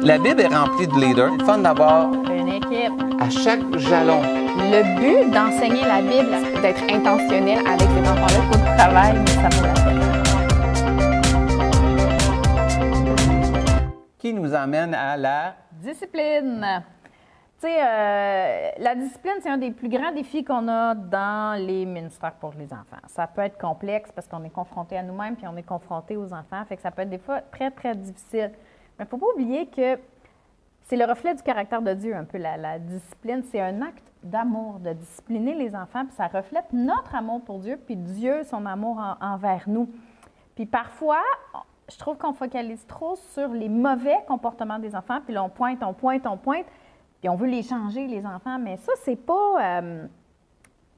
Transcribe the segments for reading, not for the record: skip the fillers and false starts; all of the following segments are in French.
La Bible est remplie de leaders. C'est fun d'avoir Une équipe. à chaque jalon. Le but d'enseigner la Bible, c'est d'être intentionnel avec ces enfants-là. Il faut du travail, mais ça vaut la peine. Qui nous amène à la... Discipline. Tu sais, la discipline, c'est un des plus grands défis qu'on a dans les ministères pour les enfants. Ça peut être complexe parce qu'on est confronté à nous-mêmes puis on est confronté aux enfants. Fait que ça peut être des fois très, très difficile. Mais il ne faut pas oublier que c'est le reflet du caractère de Dieu, un peu la discipline. C'est un acte d'amour, de discipliner les enfants, puis ça reflète notre amour pour Dieu, puis Dieu, son amour envers nous. Puis parfois, je trouve qu'on focalise trop sur les mauvais comportements des enfants, puis là, on pointe, puis on veut les changer, les enfants, mais ça, c'est pas...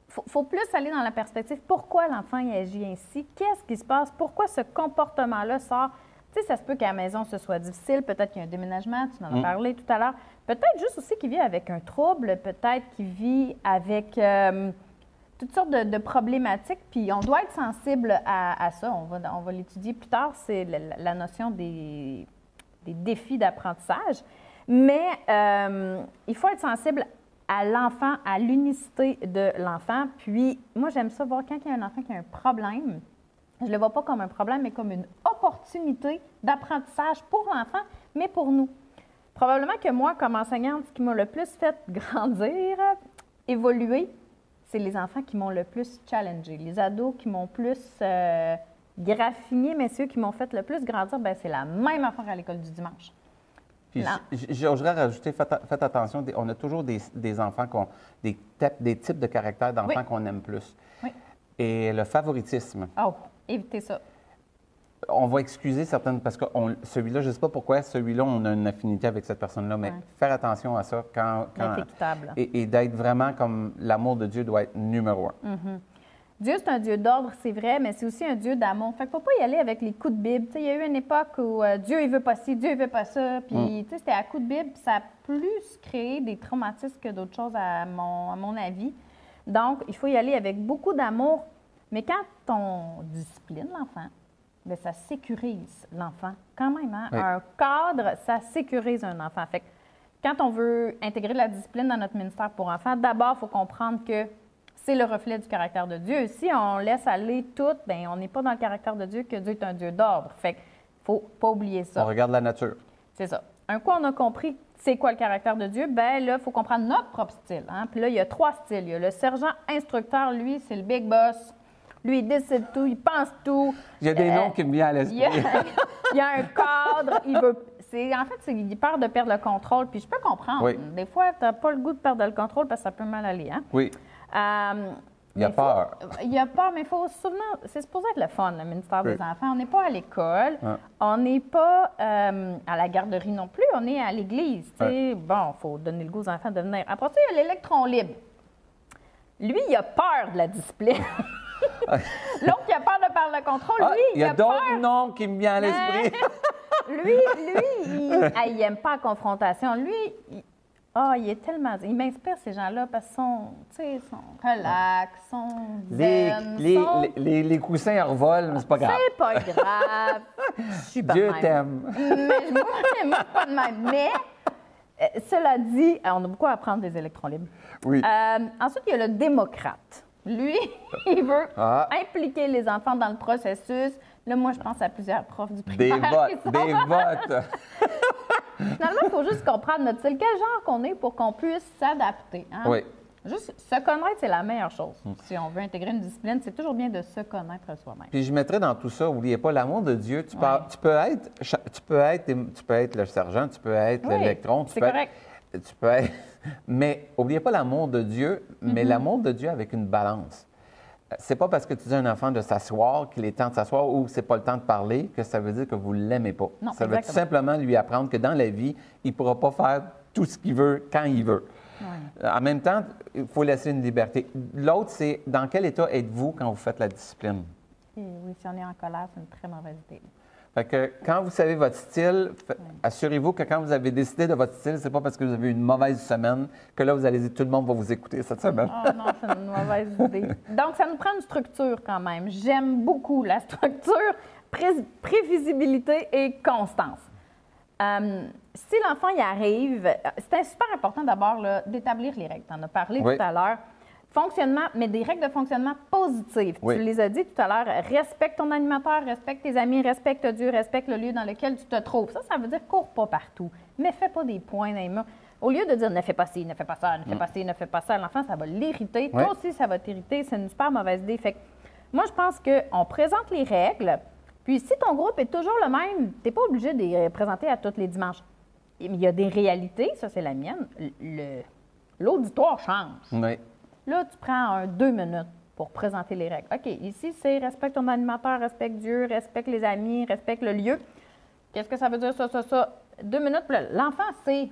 faut plus aller dans la perspective. Pourquoi l'enfant il agit ainsi? Qu'est-ce qui se passe? Pourquoi ce comportement-là sort? Tu sais, ça se peut qu'à la maison, ce soit difficile. Peut-être qu'il y a un déménagement, tu en as parlé tout à l'heure. Peut-être juste aussi qu'il vit avec un trouble, peut-être qu'il vit avec toutes sortes de problématiques. Puis on doit être sensible à ça. On va l'étudier plus tard. C'est la notion des défis d'apprentissage. Mais il faut être sensible à l'enfant, à l'unicité de l'enfant. Puis moi, j'aime ça voir quand il y a un enfant qui a un problème. Je ne le vois pas comme un problème, mais comme une opportunité d'apprentissage pour l'enfant, mais pour nous. Probablement que moi, comme enseignante, ce qui m'a le plus fait grandir, évoluer, c'est les enfants qui m'ont le plus challengé. Les ados qui m'ont plus graffiné, mais ceux qui m'ont fait le plus grandir, bien, c'est la même affaire à l'école du dimanche. Puis j'oserais rajouter, faites attention, on a toujours des enfants qui ont des types de caractères d'enfants qu'on aime plus. Oui. Et le favoritisme. Oh, évitez ça. On va excuser certaines, parce que celui-là, je ne sais pas pourquoi, celui-là, on a une affinité avec cette personne-là, mais faire attention à ça quand D'être équitable. Et d'être vraiment comme l'amour de Dieu doit être numéro un. Mm-hmm. Dieu, c'est un Dieu d'ordre, c'est vrai, mais c'est aussi un Dieu d'amour. Fait qu'il ne faut pas y aller avec les coups de Bible. Tu sais, il y a eu une époque où Dieu, il veut pas ci, Dieu, il veut pas ça. Puis, tu sais, c'était à coups de Bible, puis ça a plus créé des traumatismes que d'autres choses, à mon avis. Donc, il faut y aller avec beaucoup d'amour. Mais quand on discipline l'enfant, bien, ça sécurise l'enfant. Quand même, hein? Oui. Un cadre, ça sécurise un enfant. Fait que quand on veut intégrer la discipline dans notre ministère pour enfants, d'abord, il faut comprendre que c'est le reflet du caractère de Dieu. Si on laisse aller tout, bien, on n'est pas dans le caractère de Dieu, que Dieu est un Dieu d'ordre. Fait qu'il ne faut pas oublier ça. On regarde la nature. C'est ça. Un coup, on a compris c'est quoi le caractère de Dieu, bien là, il faut comprendre notre propre style. Hein? Puis là, il y a 3 styles. Il y a le sergent instructeur, lui, c'est le big boss. Lui, il décide tout, il pense tout. Il y a des noms qui me viennent à l'esprit. Il y a un cadre, en fait, il peur de perdre le contrôle, puis je peux comprendre. Oui. Des fois, tu n'as pas le goût de perdre le contrôle parce que ça peut mal aller. Hein? Oui. Il y a peur. Il y a peur, mais il faut se souvenir, c'est supposé être le fun, le ministère des enfants. On n'est pas à l'école, on n'est pas à la garderie non plus, on est à l'église. Bon, il faut donner le goût aux enfants de venir. Après ça, il y a l'électron libre. Lui, il a peur de la discipline. L'autre qui a peur de perdre le contrôle, lui, il y a a peur. d'autres noms qui me viennent à l'esprit. lui, il n'aime pas la confrontation. Lui, il est tellement... Il m'inspire, ces gens-là, parce qu'ils sont relax, sont zen, les coussins revolent, mais c'est pas grave. C'est pas grave. Je suis pas de Dieu même. t'aime. Mais moi, pas de même. Mais, cela dit, on a beaucoup à apprendre des électrons libres. Oui. Ensuite, il y a le démocrate. Lui, il veut impliquer les enfants dans le processus. Là, moi, je pense à plusieurs profs du primaire. Des votes. Finalement, il faut juste comprendre notre style. Quel genre qu'on est pour qu'on puisse s'adapter. Hein? Oui. Juste se connaître, c'est la meilleure chose. Si on veut intégrer une discipline, c'est toujours bien de se connaître soi-même. Puis je mettrais dans tout ça, n'oubliez pas l'amour de Dieu. Tu peux être le sergent, tu peux être l'électron. C'est correct. Tu peux être... Mais n'oubliez pas l'amour de Dieu, mais l'amour de Dieu avec une balance. C'est pas parce que tu dis à un enfant de s'asseoir qu'il est temps de s'asseoir ou que c'est pas le temps de parler que ça veut dire que vous l'aimez pas. Non, ça veut tout simplement lui apprendre que dans la vie, il pourra pas faire tout ce qu'il veut quand il veut. Ouais. En même temps, il faut laisser une liberté. L'autre, c'est dans quel état êtes-vous quand vous faites la discipline? Et oui, si on est en colère, c'est une très mauvaise idée. Fait que quand vous savez votre style, assurez-vous que quand vous avez décidé de votre style, c'est pas parce que vous avez eu une mauvaise semaine que là, vous allez dire tout le monde va vous écouter cette semaine. Oh non, c'est une mauvaise idée. Donc, ça nous prend une structure quand même. J'aime beaucoup la structure, prévisibilité et constance. Si l'enfant y arrive, c'est super important d'abord là, d'établir les règles. Tu en as parlé Oui. tout à l'heure. Fonctionnement, mais des règles de fonctionnement positives. Oui. Tu les as dit tout à l'heure. Respecte ton animateur, respecte tes amis, respecte Dieu, respecte le lieu dans lequel tu te trouves. Ça veut dire cours pas partout, mais fais pas des points dans les murs. Au lieu de dire ne fais pas ci, ne fais pas ça, ne fais pas ci, ne fais pas ça, l'enfant, ça va l'irriter. Oui. Toi aussi, ça va t'irriter. C'est une super mauvaise idée. Fait que moi, je pense qu'on présente les règles. Puis si ton groupe est toujours le même, tu n'es pas obligé de les présenter à tous les dimanches. Il y a des réalités, ça c'est la mienne. L'auditoire change. Oui. Là, tu prends 2 minutes pour présenter les règles. OK, ici, c'est respecte ton animateur, respecte Dieu, respecte les amis, respecte le lieu. Qu'est-ce que ça veut dire, ça? 2 minutes, puis là, l'enfant, c'est...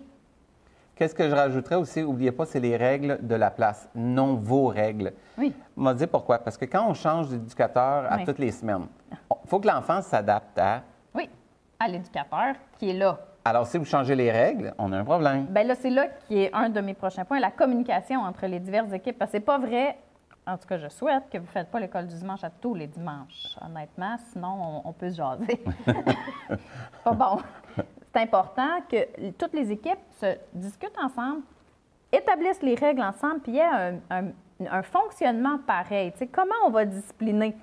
Qu'est-ce que je rajouterais aussi, n'oubliez pas, c'est les règles de la place, non vos règles. Oui. On va dire pourquoi. Parce que quand on change d'éducateur à Oui. toutes les semaines, il faut que l'enfant s'adapte à... Oui, à l'éducateur qui est là. Alors, si vous changez les règles, on a un problème. Bien là, c'est là qui est un de mes prochains points, la communication entre les diverses équipes. Parce que c'est pas vrai, en tout cas, je souhaite que vous ne faites pas l'école du dimanche à tous les dimanches, honnêtement, sinon on peut se jaser. Pas bon. C'est important que toutes les équipes se discutent ensemble, établissent les règles ensemble, puis il y ait un fonctionnement pareil. Tu sais, comment on va discipliner?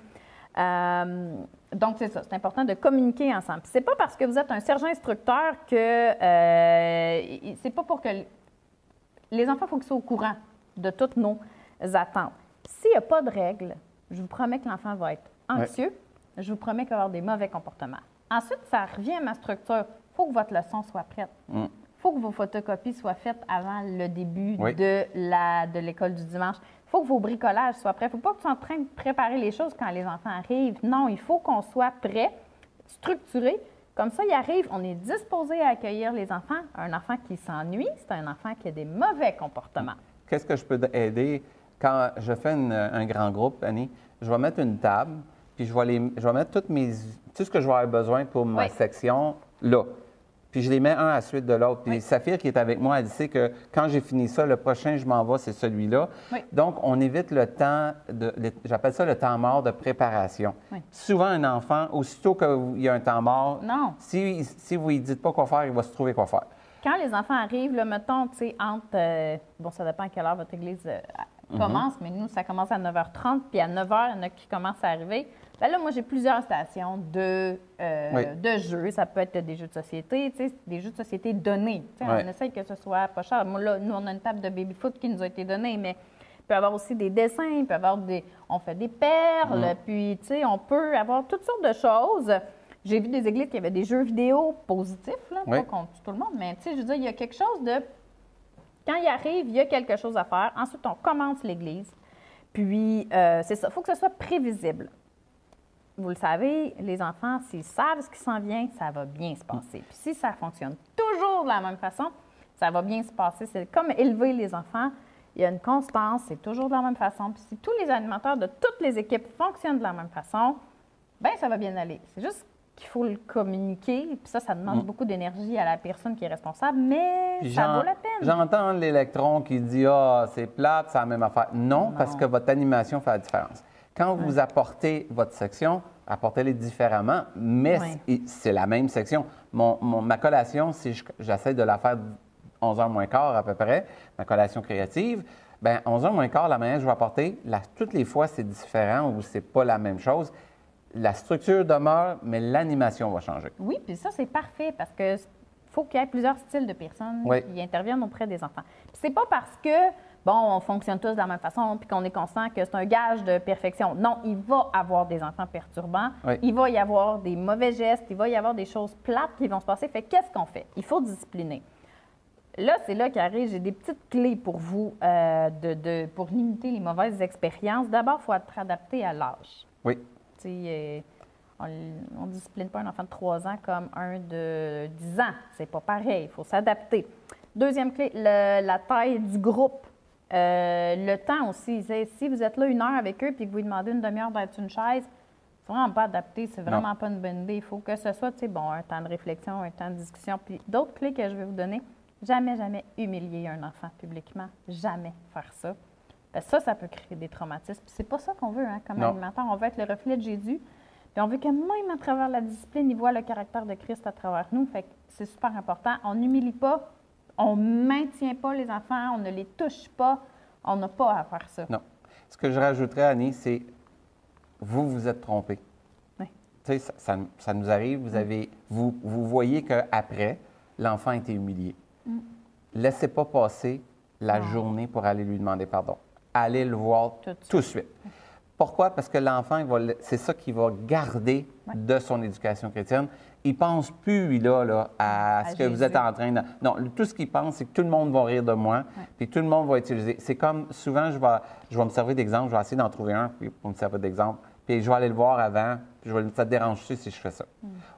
Donc, c'est ça, c'est important de communiquer ensemble. Puis c'est pas parce que vous êtes un sergent-instructeur que c'est pas pour que les enfants, il faut qu'ils soient au courant de toutes nos attentes. S'il n'y a pas de règles, je vous promets que l'enfant va être anxieux, je vous promets qu'il va avoir des mauvais comportements. Ensuite, ça revient à ma structure. Il faut que votre leçon soit prête. Il faut que vos photocopies soient faites avant le début de l'école du dimanche. Il faut que vos bricolages soient prêts. Il ne faut pas que tu sois en train de préparer les choses quand les enfants arrivent. Non, il faut qu'on soit prêt, structuré. Comme ça, ils arrivent, on est disposé à accueillir les enfants. Un enfant qui s'ennuie, c'est un enfant qui a des mauvais comportements. Qu'est-ce que je peux aider? Quand je fais un grand groupe, Annie, je vais mettre une table, puis je vais mettre tout ce que je vais avoir besoin pour ma section là. Puis je les mets un à la suite de l'autre. Puis Saphir, qui est avec moi, elle sait que quand j'ai fini ça, le prochain, je m'en vais, c'est celui-là. Oui. Donc, on évite le temps j'appelle ça le temps mort de préparation. Oui. Souvent, un enfant, aussitôt qu'il y a un temps mort, Non. si vous ne dites pas quoi faire, il va se trouver quoi faire. Quand les enfants arrivent, là, mettons, tu sais, entre... bon, ça dépend à quelle heure votre église commence, mais nous, ça commence à 9h30, puis à 9h, il y en a qui commencent à arriver. Bien là, moi, j'ai plusieurs stations de jeux. Ça peut être des jeux de société, tu sais, des jeux de société donnés. Tu sais, on essaie que ce soit pas cher. Moi, là, nous, on a une table de baby-foot qui nous a été donnée, mais il peut y avoir aussi des dessins, il peut y avoir on fait des perles, puis, tu sais, on peut avoir toutes sortes de choses. J'ai vu des églises qui avaient des jeux vidéo positifs, là, pas contre tout le monde, mais, tu sais, je veux dire, il y a quelque chose de... Quand il arrive, il y a quelque chose à faire. Ensuite, on commence l'église. Puis, c'est ça, il faut que ce soit prévisible. Vous le savez, les enfants, s'ils savent ce qui s'en vient, ça va bien se passer. Puis si ça fonctionne toujours de la même façon, ça va bien se passer. C'est comme élever les enfants. Il y a une constance, c'est toujours de la même façon. Puis si tous les animateurs de toutes les équipes fonctionnent de la même façon, bien, ça va bien aller. C'est juste qu'il faut le communiquer. Puis ça demande beaucoup d'énergie à la personne qui est responsable, mais Puis ça vaut la peine. J'entends l'électron qui dit « Ah, c'est plate, c'est la même affaire ». Non, parce que votre animation fait la différence. Quand vous apportez votre section, apportez-les différemment, mais c'est la même section. Ma collation, si j'essaie de la faire 11h moins quart à peu près, ma collation créative, bien, 11h moins quart, la manière que je vais apporter, toutes les fois, c'est différent ou c'est pas la même chose. La structure demeure, mais l'animation va changer. Oui, puis ça, c'est parfait parce que faut qu'il y ait plusieurs styles de personnes qui interviennent auprès des enfants. Puis c'est pas parce que bon, on fonctionne tous de la même façon, puis qu'on est constant que c'est un gage de perfection. Non, il va y avoir des enfants perturbants, il va y avoir des mauvais gestes, il va y avoir des choses plates qui vont se passer. Fait qu'est-ce qu'on fait? Il faut discipliner. Là, c'est là qu'arrive, j'ai des petites clés pour vous pour limiter les mauvaises expériences. D'abord, il faut être adapté à l'âge. Oui. Tu sais, on ne discipline pas un enfant de 3 ans comme un de 10 ans. C'est pas pareil, il faut s'adapter. Deuxième clé, la taille du groupe. Le temps aussi. Si vous êtes là 1 heure avec eux et que vous lui demandez une demi-heure d'être sur une chaise, c'est vraiment pas adapté, c'est vraiment pas une bonne idée. Il faut que ce soit, tu sais, bon, un temps de réflexion, un temps de discussion. Puis d'autres clés que je vais vous donner, jamais humilier un enfant publiquement. Jamais faire ça. Parce que ça peut créer des traumatismes. Puis c'est pas ça qu'on veut, hein, comme animateur. On veut être le reflet de Jésus. Puis on veut que même à travers la discipline, ils voient le caractère de Christ à travers nous. Fait que c'est super important. On n'humilie pas, on ne maintient pas les enfants, on ne les touche pas. On n'a pas à faire ça. Non. Ce que je rajouterais, Annie, c'est vous vous êtes trompé. Oui. Tu sais, ça nous arrive, vous voyez qu'après, l'enfant a été humilié. Laissez pas passer la journée pour aller lui demander pardon. Allez le voir tout de suite. Pourquoi? Parce que l'enfant, c'est ça qu'il va garder de son éducation chrétienne. Il ne pense plus, lui, là, à ce que Jésus. vous êtes en train de... Non, tout ce qu'il pense, c'est que tout le monde va rire de moi, puis tout le monde va utiliser. C'est comme, souvent, je vais me servir d'exemple, je vais essayer d'en trouver un puis pour me servir d'exemple, puis je vais aller le voir avant, puis je vais ça te dérange-tu si je fais ça?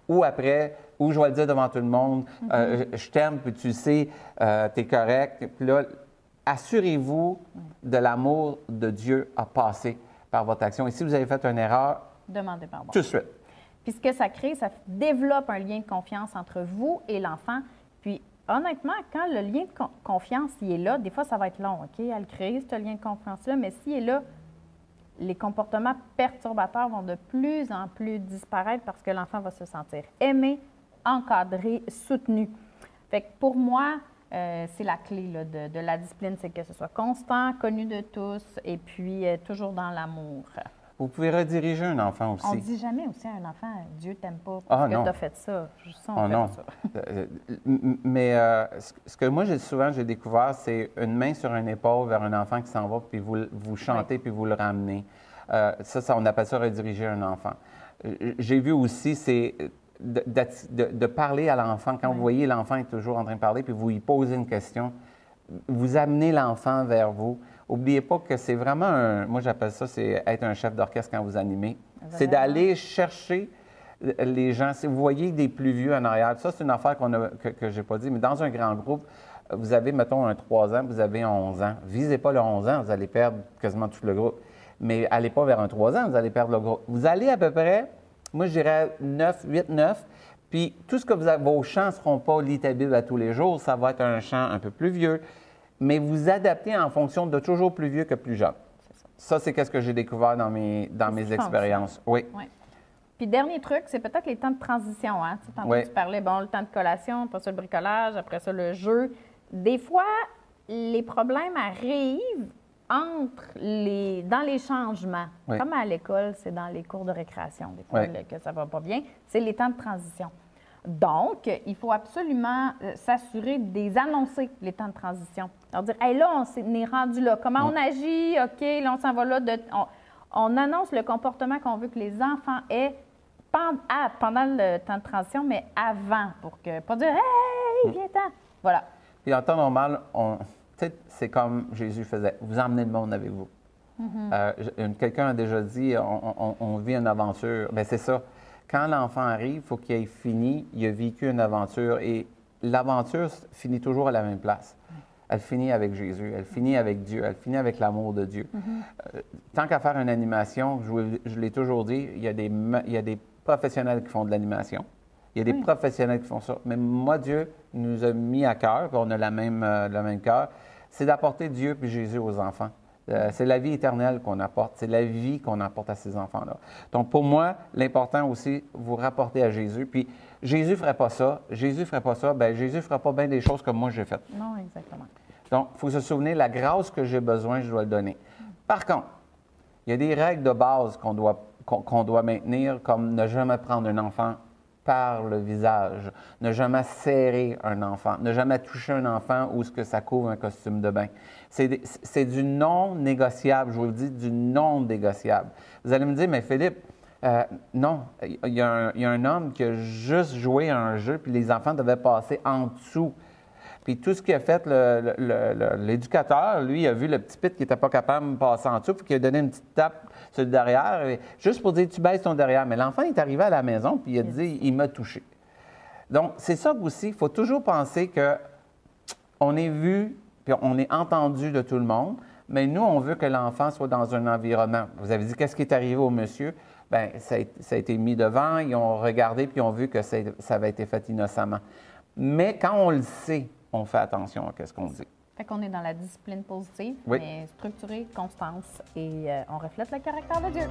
Ou après, ou je vais le dire devant tout le monde, je t'aime, puis tu sais, tu es correct. Puis là, assurez-vous de l'amour de Dieu à passer par votre action. Et si vous avez fait une erreur, demandez pardon. Tout de suite. Puis ce que ça crée, ça développe un lien de confiance entre vous et l'enfant. Puis honnêtement, quand le lien de confiance il est là, des fois ça va être long, OK, à le créer, ce lien de confiance-là, mais s'il est là, les comportements perturbateurs vont de plus en plus disparaître parce que l'enfant va se sentir aimé, encadré, soutenu. Fait que pour moi, c'est la clé là, de la discipline, c'est que ce soit constant, connu de tous et puis toujours dans l'amour. Vous pouvez rediriger un enfant aussi. On ne dit jamais aussi à un enfant « Dieu t'aime pas parce que tu as fait ça ». Ça, on fait non. pas ça. Mais ce que moi, j'ai découvert, c'est une main sur une épaule vers un enfant qui s'en va, puis vous chantez, puis vous le ramenez. Ça, on appelle ça rediriger un enfant. J'ai vu aussi, c'est de parler à l'enfant. Quand vous voyez l'enfant est toujours en train de parler, puis vous lui posez une question, vous amenez l'enfant vers vous. N'oubliez pas que c'est vraiment moi j'appelle ça, c'est être un chef d'orchestre quand vous animez. C'est d'aller chercher les gens. Si vous voyez des plus vieux en arrière, ça c'est une affaire que je n'ai pas dit, mais dans un grand groupe, vous avez, mettons, un 3 ans, vous avez 11 ans. Visez pas le 11 ans, vous allez perdre quasiment tout le groupe. Mais allez pas vers un 3 ans, vous allez perdre le groupe. Vous allez à peu près, moi je dirais 9, 8, 9, puis tout ce que vos chants ne seront pas lit ta Bible à tous les jours, ça va être un chant un peu plus vieux. Mais vous adaptez en fonction de toujours plus vieux que plus jeune. Ça, c'est ce que j'ai découvert dans mes expériences. Oui. Puis, dernier truc, c'est peut-être les temps de transition. Hein? Tantôt, tu parlais, le temps de collation, après ça, le bricolage, après ça, le jeu. Des fois, les problèmes arrivent dans les changements. Comme à l'école, c'est dans les cours de récréation, des fois, que ça va pas bien. C'est les temps de transition. Donc, il faut absolument s'assurer de les annoncer, les temps de transition. Alors dire, hey, là, on est rendu là. Comment on agit? OK, là, on s'en va là. On annonce le comportement qu'on veut que les enfants aient pendant le temps de transition, mais avant, pour que pas dire, hey, viens-t'en. Voilà. Puis en temps normal, c'est comme Jésus faisait, vous emmenez le monde avec vous. Quelqu'un a déjà dit, on vit une aventure. Bien, c'est ça. Quand l'enfant arrive, il faut qu'il ait fini, il a vécu une aventure et l'aventure finit toujours à la même place. Elle finit avec Jésus, elle finit avec Dieu, elle finit avec l'amour de Dieu. Tant qu'à faire une animation, je l'ai toujours dit, il y a des professionnels qui font de l'animation, il y a des professionnels qui font ça. Mais moi, Dieu nous a mis à cœur, on a le même cœur, c'est d'apporter Dieu puis Jésus aux enfants. C'est la vie éternelle qu'on apporte. C'est la vie qu'on apporte à ces enfants-là. Donc, pour moi, l'important aussi, vous rapporter à Jésus. Puis, Jésus ne ferait pas ça. Jésus ne ferait pas ça. Bien, Jésus ne fera pas bien des choses comme moi j'ai faites. Non, exactement. Donc, il faut se souvenir, la grâce que j'ai besoin, je dois le donner. Par contre, il y a des règles de base qu'on doit maintenir, comme ne jamais prendre un enfant par le visage, ne jamais serrer un enfant, ne jamais toucher un enfant où ce que ça couvre un costume de bain. C'est du non négociable, je vous le dis, du non négociable. Vous allez me dire, mais Philippe, non, il y a un homme qui a juste joué à un jeu, puis les enfants devaient passer en dessous. Puis tout ce qu'il a fait, l'éducateur, lui, a vu le petit pit qui n'était pas capable de passer en dessous, puis qu'il a donné une petite tape sur le derrière, juste pour dire, tu baisses ton derrière. Mais l'enfant est arrivé à la maison, puis il a dit, il m'a touché. Donc, c'est ça aussi, il faut toujours penser qu'on est vu, puis on est entendu de tout le monde, mais nous, on veut que l'enfant soit dans un environnement. Vous avez dit, qu'est-ce qui est arrivé au monsieur? Bien, ça a été mis devant, ils ont regardé, puis ils ont vu que ça avait été fait innocemment. Mais quand on le sait, on fait attention à ce qu'on dit. Fait qu'on est dans la discipline positive, mais structurée, constance, et on reflète le caractère de Dieu.